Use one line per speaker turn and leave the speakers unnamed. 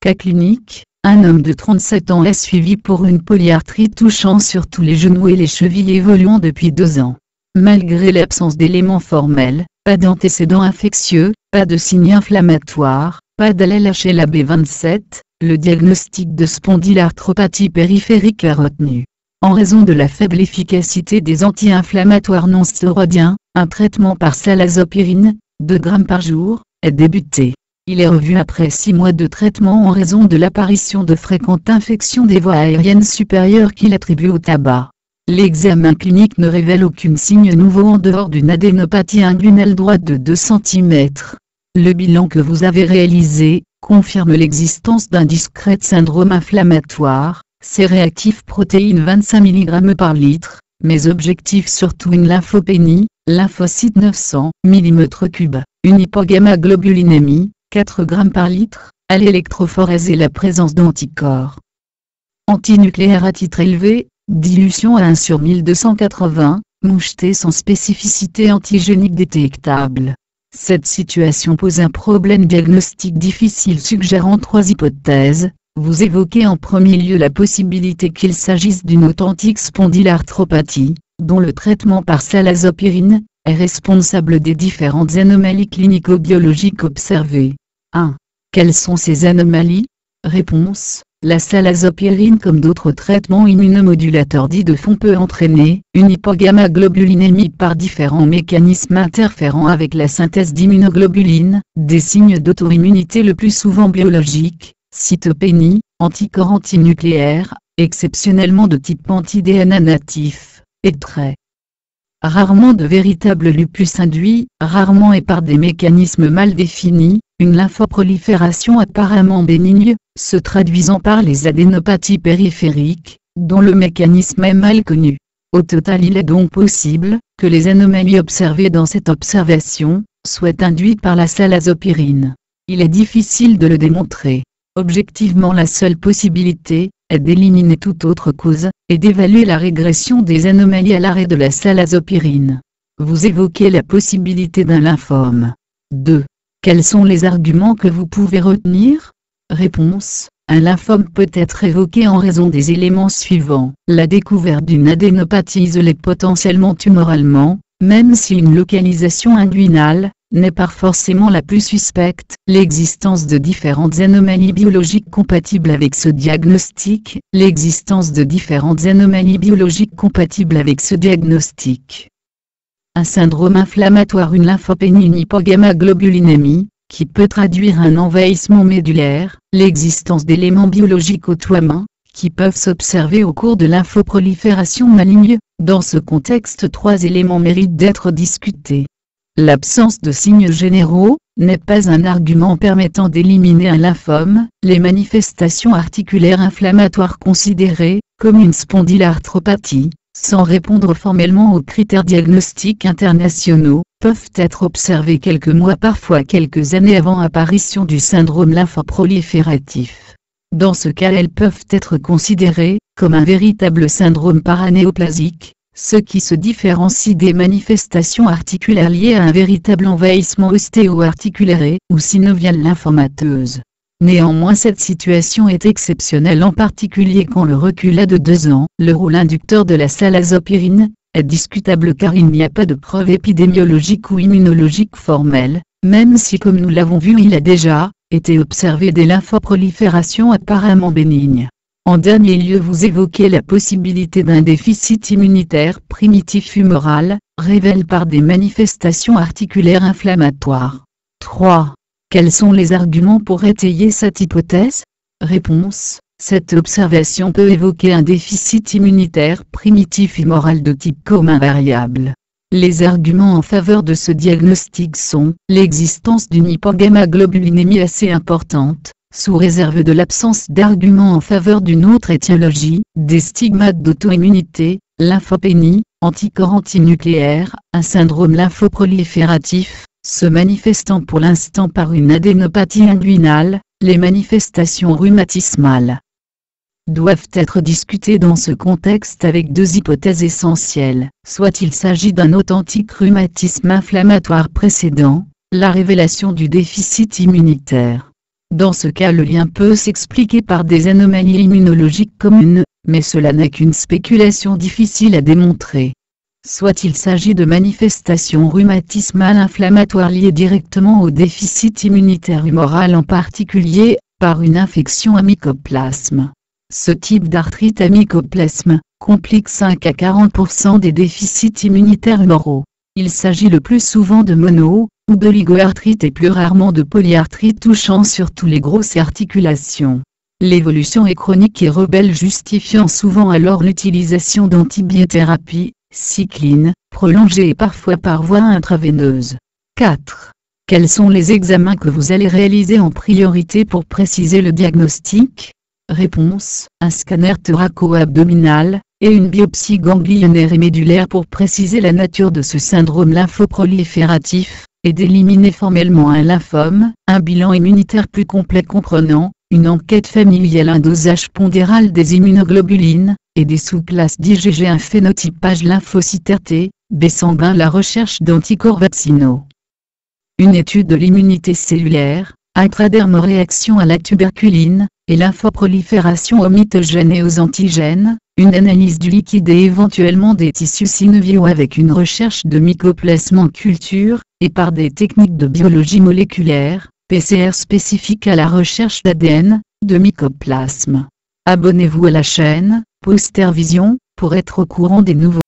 Cas clinique, un homme de 37 ans est suivi pour une polyarthrite touchant surtout les genoux et les chevilles évoluant depuis 2 ans. Malgré l'absence d'éléments formels, pas d'antécédents infectieux, pas de signes inflammatoires, pas d'ALLH-LAB27, le diagnostic de spondylarthropathie périphérique est retenu. En raison de la faible efficacité des anti-inflammatoires non stéroïdiens, un traitement par salazopyrine, 2 grammes par jour, est débuté. Il est revu après 6 mois de traitement en raison de l'apparition de fréquentes infections des voies aériennes supérieures qu'il attribue au tabac. L'examen clinique ne révèle aucun signe nouveau en dehors d'une adénopathie inguinale droite de 2 cm. Le bilan que vous avez réalisé confirme l'existence d'un discret syndrome inflammatoire, C-réactif protéine 25 mg par litre, mais objectif surtout une lymphopénie, lymphocyte 900 mm3, une hypogammaglobulinémie, 4 g par litre, à l'électrophorèse et la présence d'anticorps antinucléaires à titre élevé, dilution à 1/1280, moucheté sans spécificité antigénique détectable. Cette situation pose un problème diagnostique difficile suggérant 3 hypothèses. Vous évoquez en premier lieu la possibilité qu'il s'agisse d'une authentique spondylarthropathie, dont le traitement par salazopyrine est responsable des différentes anomalies clinico-biologiques observées. 1. Quelles sont ces anomalies? Réponse. La salazopyrine comme d'autres traitements immunomodulateurs dits de fond peut entraîner une hypogammaglobulinémie par différents mécanismes interférant avec la synthèse d'immunoglobulines, des signes d'auto-immunité le plus souvent biologiques, cytopénie, anticorps antinucléaires, exceptionnellement de type anti-DNA natif, et très rarement de véritables lupus induits, rarement et par des mécanismes mal définis, une lymphoprolifération apparemment bénigne, se traduisant par les adénopathies périphériques, dont le mécanisme est mal connu. Au total, il est donc possible que les anomalies observées dans cette observation soient induites par la salazopyrine. Il est difficile de le démontrer. Objectivement, la seule possibilité est d'éliminer toute autre cause, et d'évaluer la régression des anomalies à l'arrêt de la salazopyrine. Vous évoquez la possibilité d'un lymphome. 2. Quels sont les arguments que vous pouvez retenir? Réponse. Un lymphome peut être évoqué en raison des éléments suivants. La découverte d'une adénopathie isolée potentiellement tumoralement, même si une localisation inguinale n'est pas forcément la plus suspecte. L'existence de différentes anomalies biologiques compatibles avec ce diagnostic. L'existence de différentes anomalies biologiques compatibles avec ce diagnostic. Un syndrome inflammatoire, une lymphopénie, une hypogammaglobulinémie, qui peut traduire un envahissement médulaire, l'existence d'éléments biologiques auto-amins, qui peuvent s'observer au cours de lymphoprolifération maligne. Dans ce contexte, 3 éléments méritent d'être discutés. L'absence de signes généraux n'est pas un argument permettant d'éliminer un lymphome. Les manifestations articulaires inflammatoires considérées comme une spondylarthropathie, sans répondre formellement aux critères diagnostiques internationaux, peuvent être observées quelques mois, parfois quelques années avant l'apparition du syndrome lymphoprolifératif. Dans ce cas, elles peuvent être considérées comme un véritable syndrome paranéoplasique, ce qui se différencie des manifestations articulaires liées à un véritable envahissement ostéo-articulaire ou synovial lymphomateuse. Néanmoins, cette situation est exceptionnelle, en particulier quand le recul est de 2 ans. Le rôle inducteur de la salazopyrine est discutable car il n'y a pas de preuve épidémiologique ou immunologique formelle, même si, comme nous l'avons vu, il a déjà été observé des lymphoproliférations apparemment bénignes. En dernier lieu, vous évoquez la possibilité d'un déficit immunitaire primitif humoral, révélé par des manifestations articulaires inflammatoires. 3. Quels sont les arguments pour étayer cette hypothèse? Réponse. Cette observation peut évoquer un déficit immunitaire primitif humoral de type commun variable. Les arguments en faveur de ce diagnostic sont l'existence d'une hypogammaglobulinémie assez importante, sous réserve de l'absence d'arguments en faveur d'une autre étiologie, des stigmates d'auto-immunité, lymphopénie, anticorps antinucléaires, un syndrome lymphoprolifératif, se manifestant pour l'instant par une adénopathie inguinale, les manifestations rhumatismales doivent être discutées dans ce contexte avec 2 hypothèses essentielles. Soit il s'agit d'un authentique rhumatisme inflammatoire précédent, la révélation du déficit immunitaire. Dans ce cas, le lien peut s'expliquer par des anomalies immunologiques communes, mais cela n'est qu'une spéculation difficile à démontrer. Soit il s'agit de manifestations rhumatismales inflammatoires liées directement au déficit immunitaire humoral, en particulier par une infection à mycoplasme. Ce type d'arthrite à mycoplasme complique 5 à 40% des déficits immunitaires humoraux. Il s'agit le plus souvent de mono- ou d'oligoarthrite et plus rarement de polyarthrite touchant surtout les grosses articulations. L'évolution est chronique et rebelle, justifiant souvent alors l'utilisation d'antibiothérapie, cycline, prolongée et parfois par voie intraveineuse. 4. Quels sont les examens que vous allez réaliser en priorité pour préciser le diagnostic? Réponse: un scanner thoraco-abdominal, et une biopsie ganglionnaire et médulaire pour préciser la nature de ce syndrome lymphoprolifératif, et d'éliminer formellement un lymphome, un bilan immunitaire plus complet comprenant une enquête familiale, un dosage pondéral des immunoglobulines, et des sous-classes d'IgG, un phénotypage lymphocytaire T, B sanguin, la recherche d'anticorps vaccinaux. Une étude de l'immunité cellulaire, intradermoréaction à la tuberculine, et lymphoprolifération aux mitogènes et aux antigènes, une analyse du liquide et éventuellement des tissus synoviaux avec une recherche de mycoplasme en culture, et par des techniques de biologie moléculaire, PCR spécifiques à la recherche d'ADN, de mycoplasme. Abonnez-vous à la chaîne Poster Vision, pour être au courant des nouveaux